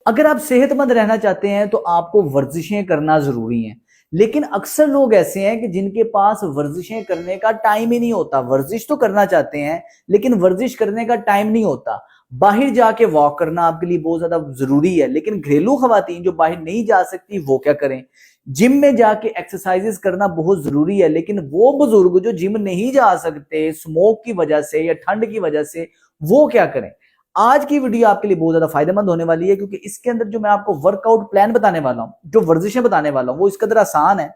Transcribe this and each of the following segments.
अगर आप सेहतमंद रहना चाहते हैं तो आपको वर्जिशें करना जरूरी है, लेकिन अक्सर लोग ऐसे हैं कि जिनके पास वर्जिशें करने का टाइम ही नहीं होता। वर्जिश तो करना चाहते हैं लेकिन वर्जिश करने का टाइम नहीं होता। बाहर जाके वॉक करना आपके लिए बहुत ज्यादा जरूरी है, लेकिन घरेलू खवातीन जो बाहर नहीं जा सकती वो क्या करें? जिम में जाके एक्सरसाइजेस करना बहुत जरूरी है, लेकिन वो बुजुर्ग जो जिम नहीं जा सकते स्मोक की वजह से या ठंड की वजह से, वो क्या करें? आज की वीडियो आपके लिए बहुत ज्यादा फायदेमंद होने वाली है, क्योंकि इसके अंदर जो मैं आपको वर्कआउट प्लान बताने वाला हूं, जो वर्जिशें बताने वाला हूं, वो इस कदर आसान है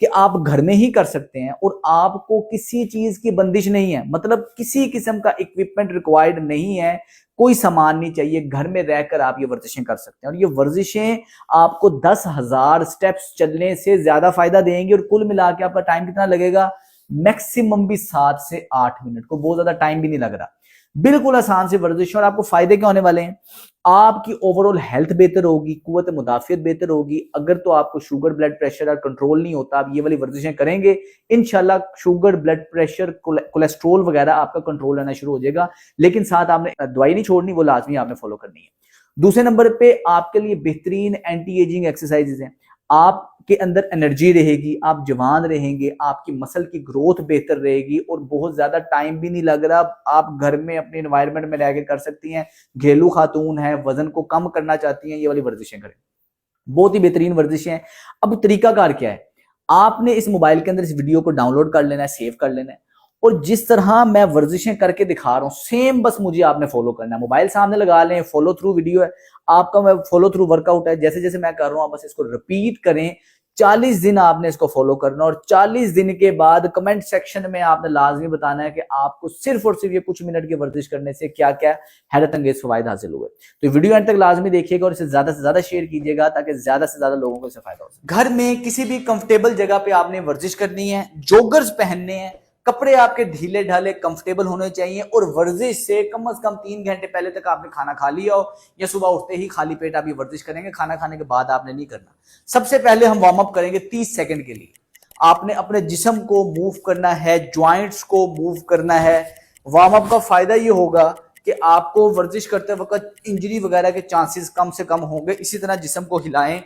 कि आप घर में ही कर सकते हैं और आपको किसी चीज की बंदिश नहीं है। मतलब किसी किस्म का इक्विपमेंट रिक्वायर्ड नहीं है, कोई सामान नहीं चाहिए, घर में रहकर आप ये वर्जिशें कर सकते हैं। और ये वर्जिशें आपको 10,000 स्टेप्स चलने से ज्यादा फायदा देंगे। और कुल मिला के आपका टाइम कितना लगेगा? मैक्सिमम भी 7 से 8 मिनट, को बहुत ज्यादा टाइम भी नहीं लग रहा। बिल्कुल आसान सी वर्जिश। और आपको फायदे क्या होने वाले हैं? आपकी ओवरऑल हेल्थ बेहतर होगी, कुव्वत मुदाफियत बेहतर होगी। अगर तो आपको शुगर ब्लड प्रेशर और कंट्रोल नहीं होता, आप ये वाली वर्जिशें करेंगे, इंशाल्लाह शुगर ब्लड प्रेशर कोलेस्ट्रोल वगैरह आपका कंट्रोल रहना शुरू हो जाएगा। लेकिन साथ आपने दवाई नहीं छोड़नी, वो लाजमी आपने फॉलो करनी है। दूसरे नंबर पे आपके लिए बेहतरीन एंटी एजिंग एक्सरसाइजेज हैं। आपके अंदर एनर्जी रहेगी, आप जवान रहेंगे, आपकी मसल की ग्रोथ बेहतर रहेगी और बहुत ज्यादा टाइम भी नहीं लग रहा। आप घर में अपने एनवायरनमेंट में रहकर कर सकती हैं। घरेलू खातून है, वजन को कम करना चाहती हैं, ये वाली वर्जिशें करें, बहुत ही बेहतरीन वर्जिशें हैं। अब तरीकाकार क्या है? आपने इस मोबाइल के अंदर इस वीडियो को डाउनलोड कर लेना है, सेव कर लेना है, और जिस तरह मैं वर्जिशें करके दिखा रहा हूं सेम बस मुझे आपने फॉलो करना है। मोबाइल सामने लगा लें, फॉलो थ्रू वीडियो है आपका, मैं फॉलो थ्रू वर्कआउट है, जैसे जैसे मैं कर रहा हूं आप बस इसको रिपीट करें। 40 दिन आपने इसको फॉलो करना, और 40 दिन के बाद कमेंट सेक्शन में आपने लाजमी बताना है कि आपको सिर्फ और सिर्फ ये कुछ मिनट की वर्जिश करने से क्या क्या हैरत अंगेज फवायद हासिल हुए। तो वीडियो एंड तक लाजमी देखिएगा और इसे ज्यादा से ज्यादा शेयर कीजिएगा ताकि ज्यादा से ज्यादा लोगों को इससे फायदा हो सके। घर में किसी भी कंफर्टेबल जगह पे आपने वर्जिश करनी है, जोगर्स पहनने हैं, कपड़े आपके ढीले ढाले कंफर्टेबल होने चाहिए, और वर्जिश से कम से कम 3 घंटे पहले तक आपने खाना खा लिया हो, या सुबह उठते ही खाली पेट आप ये वर्जिश करेंगे। खाना खाने के बाद आपने नहीं करना। सबसे पहले हम वार्म अप करेंगे 30 सेकंड के लिए। आपने अपने जिस्म को मूव करना है, ज्वाइंट्स को मूव करना है। वार्म अप का फायदा ये होगा कि आपको वर्जिश करते वक्त इंजरी वगैरह के चांसेस कम से कम होंगे। इसी तरह जिस्म को हिलाएं,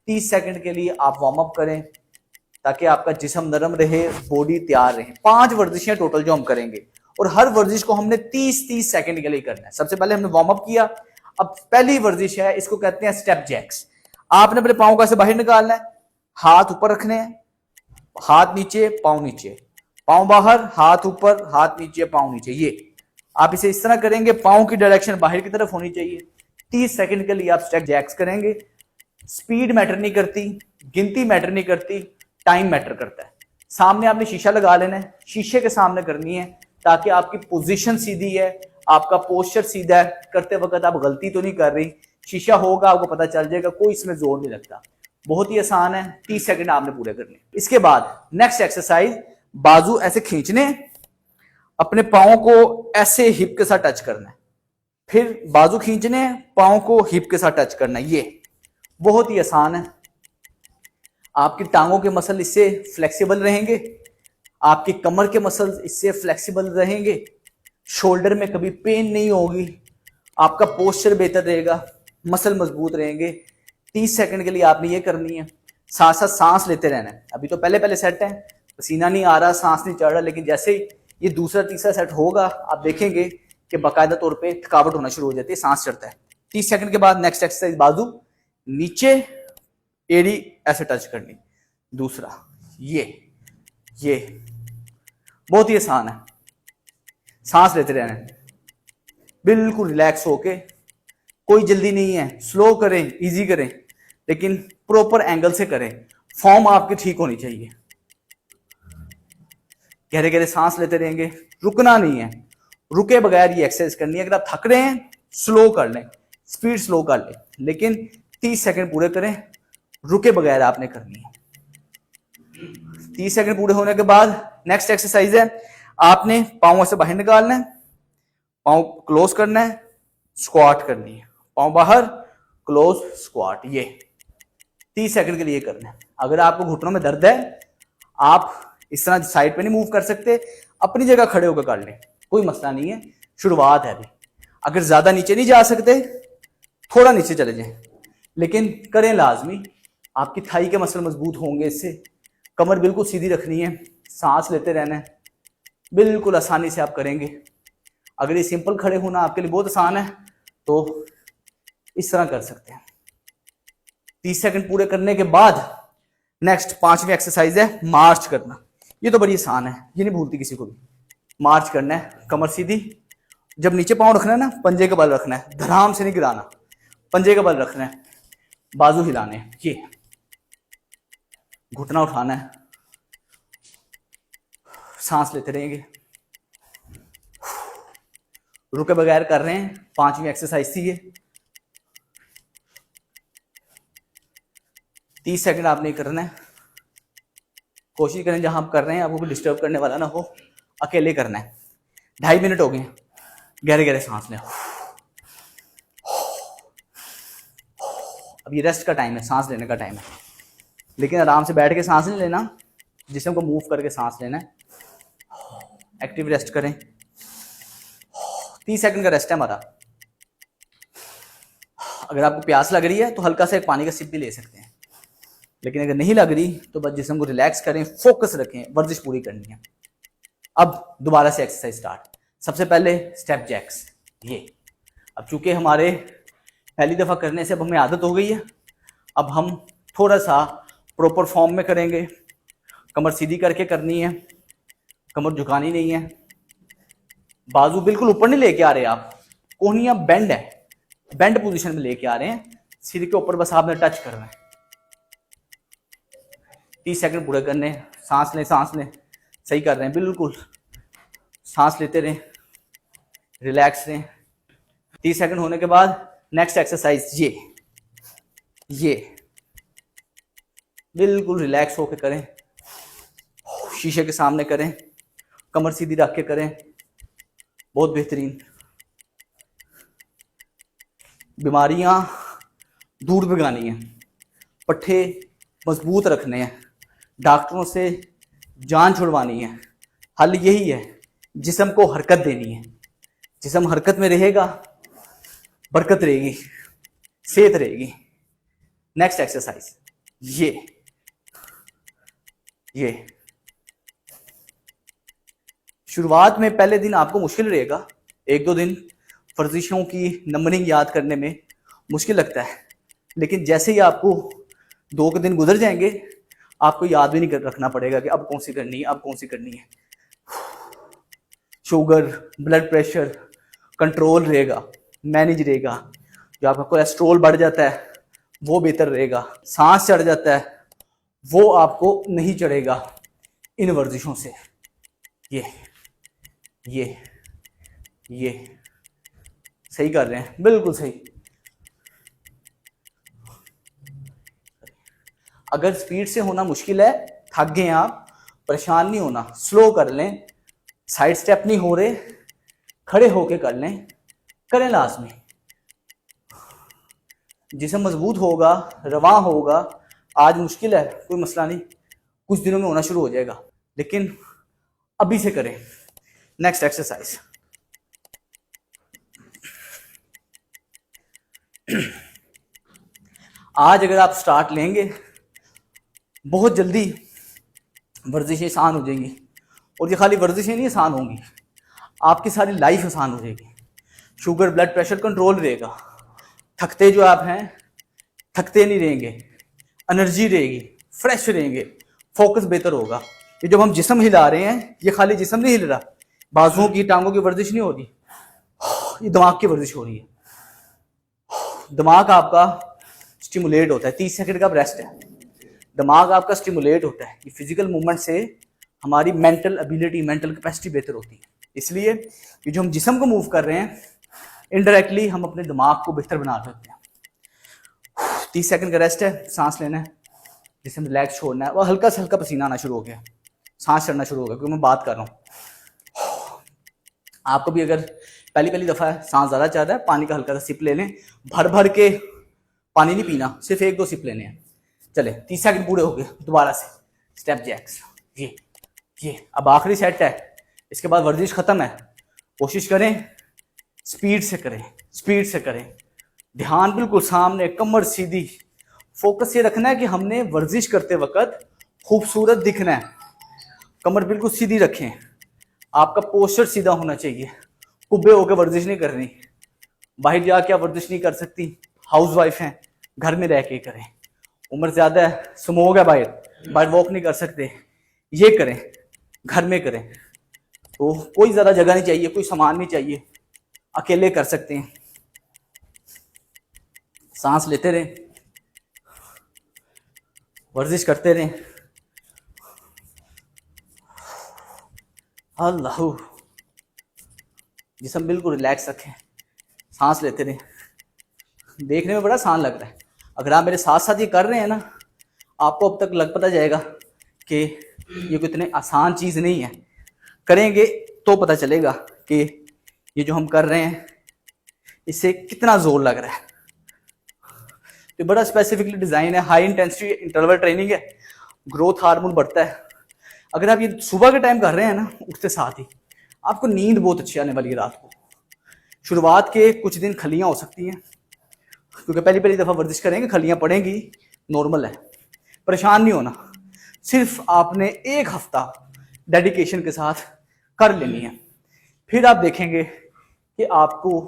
30 सेकंड के लिए आप वार्म अप करें ताकि आपका जिस्म नरम रहे, बॉडी तैयार रहे। 5 वर्जिशें टोटल जो हम करेंगे, और हर वर्जिश को हमने 30-30 सेकंड के लिए करना है। सबसे पहले हमने वार्म अप किया। अब पहली वर्जिश है, इसको कहते हैं स्टेप जैक्स। आपने अपने पाँव को ऐसे बाहर निकालना है, हाथ ऊपर रखने हैं, हाथ नीचे, पाँव नीचे, पाँव बाहर, हाथ ऊपर, हाथ नीचे, पाँव नीचे। ये आप इसे इस तरह करेंगे, पाँव की डायरेक्शन बाहर की तरफ होनी चाहिए। 30 सेकंड के लिए आप स्टेप जैक्स करेंगे। स्पीड मैटर नहीं करती, गिनती मैटर नहीं करती, टाइम मैटर करता है। सामने आपने शीशा लगा लेना है, शीशे के सामने करनी है ताकि आपकी पोजीशन सीधी है, आपका पोस्चर सीधा है, करते वक्त आप गलती तो नहीं कर रही। शीशा होगा, आपको पता चल जाएगा, कोई इसमें जोर नहीं लगता। बहुत ही आसान है, 30 सेकंड आपने पूरे करने। इसके बाद नेक्स्ट एक्सरसाइज, बाजू ऐसे खींचने, अपने पाँव को ऐसे हिप के साथ टच करना है, फिर बाजू खींचने, पाँव को हिप के साथ टच करना है। ये बहुत ही आसान है। आपकी टांगों के मसल इससे फ्लेक्सिबल रहेंगे, आपकी कमर के मसल इससे फ्लेक्सिबल रहेंगे, शोल्डर में कभी पेन नहीं होगी, आपका पोस्चर बेहतर रहेगा, मसल मजबूत रहेंगे। 30 सेकंड के लिए आपने ये करनी है। साथ साथ सांस लेते रहना है। अभी तो पहले पहले सेट है, पसीना नहीं आ रहा, सांस नहीं चढ़ रहा, लेकिन जैसे ही ये दूसरा तीसरा सेट होगा आप देखेंगे कि बाकायदा तौर पर थकावट होना शुरू हो जाती है, सांस चढ़ता है। 30 सेकंड के बाद नेक्स्ट एक्सरसाइज, बाजू नीचे, एड़ी ऐसे टच करनी, दूसरा ये बहुत ही आसान है। सांस लेते रहना है, बिल्कुल रिलैक्स होके, कोई जल्दी नहीं है, स्लो करें, इजी करें, लेकिन प्रॉपर एंगल से करें। फॉर्म आपकी ठीक होनी चाहिए। गहरे गहरे सांस लेते रहेंगे, रुकना नहीं है, रुके बगैर ये एक्सरसाइज करनी है। अगर आप थक रहे हैं स्लो कर लें, स्पीड स्लो कर लें, लेकिन 30 सेकंड पूरे करें, रुके बगैर आपने करनी है। 30 सेकंड पूरे होने के बाद नेक्स्ट एक्सरसाइज है, आपने पाँव से बाहर निकालना है, पाँव क्लोज करना है, स्क्वाट करनी है, पाँव बाहर, क्लोज, स्क्वाट। ये 30 सेकंड के लिए करना है। अगर आपको घुटनों में दर्द है, आप इस तरह साइड पे नहीं मूव कर सकते, अपनी जगह खड़े होकर कर लें, कोई मसला नहीं है, शुरुआत है अभी। अगर ज्यादा नीचे नहीं जा सकते, थोड़ा नीचे चले जाएं, लेकिन करें लाजमी। आपकी थाई के मसल मजबूत होंगे इससे। कमर बिल्कुल सीधी रखनी है, सांस लेते रहना है, बिल्कुल आसानी से आप करेंगे। अगर ये सिंपल खड़े होना आपके लिए बहुत आसान है तो इस तरह कर सकते हैं। 30 सेकंड पूरे करने के बाद नेक्स्ट 5वीं एक्सरसाइज है मार्च करना। ये तो बड़ी आसान है, ये नहीं भूलती किसी को भी। मार्च करना है, कमर सीधी, जब नीचे पांव रखना है ना, पंजे का बल रखना है, धड़ाम से नहीं गिराना, पंजे का बल रखना है, बाजू हिलाने हैं, ये घुटना उठाना है, सांस लेते रहेंगे, रुके बगैर कर रहे हैं। 5वीं एक्सरसाइज थी ये। 30 सेकंड आपने करना है। कोशिश करें जहां आप कर रहे हैं आपको कोई डिस्टर्ब करने वाला ना हो, अकेले करना है। 2.5 मिनट हो गए, गहरे गहरे सांस लें। अब ये रेस्ट का टाइम है, सांस लेने का टाइम है, लेकिन आराम से बैठ के सांस नहीं लेना, जिस्म को मूव करके सांस लेना है। एक्टिव रेस्ट करें। 30 सेकंड का रेस्ट है हमारा। अगर आपको प्यास लग रही है तो हल्का सा एक पानी का सिप भी ले सकते हैं, लेकिन अगर नहीं लग रही तो बस जिस्म को रिलैक्स करें, फोकस रखें, वर्जिश पूरी करनी है। अब दोबारा से एक्सरसाइज स्टार्ट। सबसे पहले स्टेप जैक्स, ये अब चूंकि हमारे पहली दफा करने से अब हमें आदत हो गई है, अब हम थोड़ा सा प्रॉपर फॉर्म में करेंगे। कमर सीधी करके करनी है, कमर झुकानी नहीं है, बाजू बिल्कुल ऊपर नहीं लेके आ रहे आप, कोहनियां बेंड है, बेंड पोजीशन में लेके आ रहे हैं, सिर के ऊपर बस आपने टच करना है। 30 सेकंड पूरे करने हैं। सांस लें, सांस लें, सही कर रहे हैं बिल्कुल, सांस लेते रहें, रिलैक्स रहें। 30 सेकंड होने के बाद नेक्स्ट एक्सरसाइज ये बिल्कुल रिलैक्स होकर करें, शीशे के सामने करें, कमर सीधी रख के करें, बहुत बेहतरीन। बीमारियां दूर भगानी है, पट्ठे मजबूत रखने हैं, डॉक्टरों से जान छुड़वानी है। हल यही है, जिस्म को हरकत देनी है। जिस्म हरकत में रहेगा, बरकत रहेगी, सेहत रहेगी। नेक्स्ट एक्सरसाइज ये शुरुआत में पहले दिन आपको मुश्किल रहेगा, 1-2 दिन वर्जिशों की नंबरिंग याद करने में मुश्किल लगता है, लेकिन जैसे ही आपको 2 दिन गुजर जाएंगे आपको याद भी नहीं रखना पड़ेगा कि अब कौन सी करनी है, अब कौन सी करनी है। शुगर, ब्लड प्रेशर कंट्रोल रहेगा, मैनेज रहेगा। जो आपका कोलेस्ट्रोल बढ़ जाता है वो बेहतर रहेगा, सांस चढ़ जाता है वो आपको नहीं चढ़ेगा इन वर्जिशों से। ये सही कर रहे हैं, बिल्कुल सही। अगर स्पीड से होना मुश्किल है, थक गए आप, परेशान नहीं होना, स्लो कर लें, साइड स्टेप नहीं हो रहे, खड़े होके कर लें, करें लाजमी। जिस्म मजबूत होगा, रवा होगा। आज मुश्किल है, कोई मसला नहीं, कुछ दिनों में होना शुरू हो जाएगा, लेकिन अभी से करें। नेक्स्ट एक्सरसाइज आज अगर आप स्टार्ट लेंगे बहुत जल्दी वर्जिशें आसान हो जाएंगी, और ये खाली वर्जिशें नहीं आसान होंगी, आपकी सारी लाइफ आसान हो जाएगी। शुगर, ब्लड प्रेशर कंट्रोल रहेगा, थकते जो आप हैं थकते नहीं रहेंगे, एनर्जी रहेगी, फ्रेश रहेंगे, फोकस बेहतर होगा। ये जब हम जिस्म हिला रहे हैं, ये खाली जिस्म नहीं हिल रहा, बाजुओं की टांगों की वर्जिश नहीं हो रही, ये दिमाग की वर्जिश हो रही है। दिमाग आपका स्टिमुलेट होता है, 30 सेकंड का रेस्ट है, दिमाग आपका स्टिमुलेट होता है। ये फिजिकल मूवमेंट से हमारी मेंटल एबिलिटी, मेंटल कैपेसिटी बेहतर होती है। इसलिए ये जो हम जिस्म को मूव कर रहे हैं, इनडायरेक्टली हम अपने दिमाग को बेहतर बना सकते हैं। 30 सेकंड का रेस्ट है, सांस लेना है, जिसमें रिलैक्स छोड़ना है, और हल्का से हल्का पसीना आना शुरू हो गया, सांस चढ़ना शुरू हो गया, क्योंकि मैं बात कर रहा हूँ। आपको भी अगर पहली दफा है, सांस ज्यादा चढ़ रहा है, पानी का हल्का सा सिप ले लें, भर भर के पानी नहीं पीना, सिर्फ 1-2 सिप लेने हैं। चले 30 सेकंड पूरे हो गए, दोबारा से स्टेप जैक्स। ये अब आखिरी सेट है, इसके बाद वर्जिश खत्म है। कोशिश करें स्पीड से करें, स्पीड से करें, ध्यान बिल्कुल सामने, कमर सीधी। फोकस ये रखना है कि हमने वर्जिश करते वक्त खूबसूरत दिखना है। कमर बिल्कुल सीधी रखें, आपका पोस्चर सीधा होना चाहिए। कुब्बे होकर वर्जिश नहीं करनी, बाहर जाके आप वर्जिश नहीं कर सकती, हाउस वाइफ हैं, घर में रह के करें। उम्र ज्यादा है, स्मोक है, बाहर वॉक नहीं कर सकते, ये करें, घर में करें। तो कोई ज्यादा जगह नहीं चाहिए, कोई सामान नहीं चाहिए, अकेले कर सकते हैं। सांस लेते रहें, वर्जिश करते रहें। अल्लाह, जिस्म बिल्कुल रिलैक्स रखें, सांस लेते रहें। देखने में बड़ा आसान लग रहा है, अगर आप मेरे साथ साथ ये कर रहे हैं ना, आपको अब तक लग पता जाएगा कि ये कोई इतने आसान चीज़ नहीं है। करेंगे तो पता चलेगा कि ये जो हम कर रहे हैं इससे कितना जोर लग रहा है। तो बड़ा स्पेसिफिकली डिज़ाइन है, हाई इंटेंसिटी इंटरवल ट्रेनिंग है, ग्रोथ हार्मोन बढ़ता है। अगर आप ये सुबह के टाइम कर रहे हैं ना, उठते साथ ही, आपको नींद बहुत अच्छी आने वाली है रात को। शुरुआत के कुछ दिन खलियां हो सकती हैं, क्योंकि पहली पहली दफ़ा वर्जिश करेंगे, खलियां पड़ेंगी, नॉर्मल है, परेशान नहीं होना। सिर्फ आपने एक हफ्ता डेडिकेशन के साथ कर लेनी है, फिर आप देखेंगे कि आपको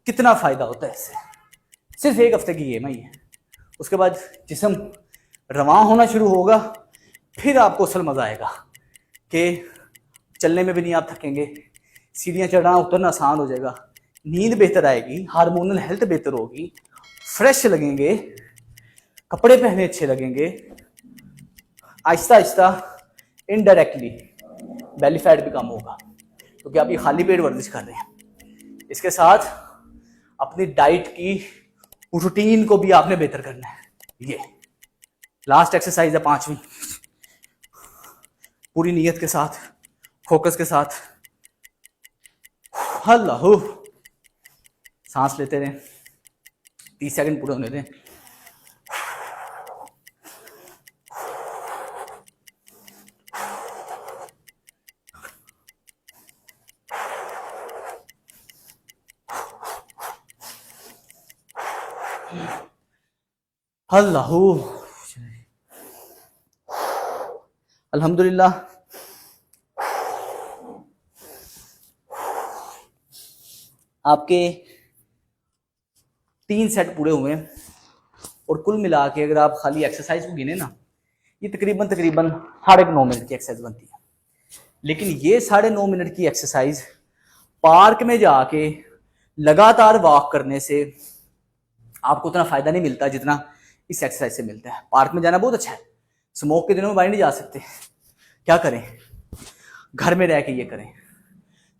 कितना फ़ायदा होता है इससे। सिर्फ एक हफ्ते की गेम है ये, उसके बाद जिस्म रवां होना शुरू होगा, फिर आपको असल मज़ा आएगा कि चलने में भी नहीं आप थकेंगे, सीढ़ियाँ चढ़ना उतरना आसान हो जाएगा, नींद बेहतर आएगी, हार्मोनल हेल्थ बेहतर होगी, फ्रेश लगेंगे, कपड़े पहने अच्छे लगेंगे। Aahista Aahista indirectly belly fat भी कम होगा, क्योंकि आप ये खाली पेट वर्जिश कर रहे हैं। इसके साथ अपनी डाइट की रूटीन को भी आपने बेहतर करना है। ये लास्ट एक्सरसाइज है, 5वीं, पूरी नीयत के साथ, फोकस के साथ। अल्लाह, सांस लेते रहें, 30 सेकंड पूरे होने दें। अल्लाह, अल्हम्दुलिल्लाह। आपके 3 सेट पूरे हुए हैं, और कुल मिला के अगर आप खाली एक्सरसाइज को गिने ना, ये तकरीबन 9.5 मिनट की एक्सरसाइज बनती है। लेकिन ये 9.5 मिनट की एक्सरसाइज पार्क में जाके लगातार वॉक करने से आपको उतना फायदा नहीं मिलता जितना इस एक्सरसाइज से मिलता है। पार्क में जाना बहुत अच्छा है, स्मोक के दिनों में बाहर नहीं जा सकते, क्या करें, घर में रह के ये करें।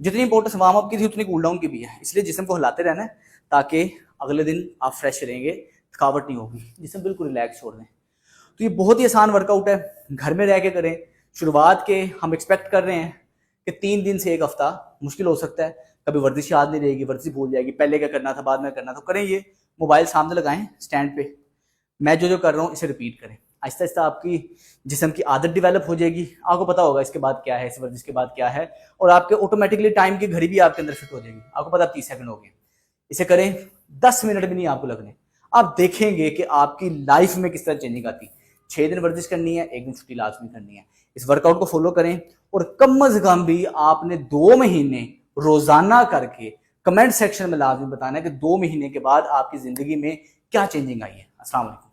जितनी इंपॉर्टेंस वार्म अप की थी उतनी कूल डाउन की भी है, इसलिए जिस्म को हिलाते रहना है ताकि अगले दिन आप फ्रेश रहेंगे, थकावट नहीं होगी, जिस्म बिल्कुल रिलैक्स छोड़ दें। तो ये बहुत ही आसान वर्कआउट है, घर में रह के करें। शुरुआत के हम एक्सपेक्ट कर रहे हैं कि 3 दिन से 1 हफ्ता मुश्किल हो सकता है, कभी वर्जिश याद नहीं रहेगी, वर्जिश भूल जाएगी, पहले क्या करना था, बाद में करना था। करें ये, मोबाइल सामने लगाएं स्टैंड पे, मैं जो कर रहा हूँ इसे रिपीट करें। आहिस्ता आहिस्ता आपकी जिस्म की आदत डेवलप हो जाएगी, आपको पता होगा इसके बाद क्या है, इस वर्जिश के बाद क्या है, और आपके ऑटोमेटिकली टाइम की घड़ी भी आपके अंदर फिट हो जाएगी। आपको पता 30 सेकंड हो गए, इसे करें, 10 मिनट भी नहीं आपको लगने। आप देखेंगे कि आपकी लाइफ में किस तरह चेंजिंग आती। 6 दिन वर्जिश करनी है, 1 दिन छुट्टी लाजमी करनी है। इस वर्कआउट को फॉलो करें, और कम अज कम भी आपने 2 महीने रोजाना करके कमेंट सेक्शन में लाजमी बताना है कि 2 महीने के बाद आपकी जिंदगी में क्या चेंजिंग आई है। अस्सलाम वालेकुम।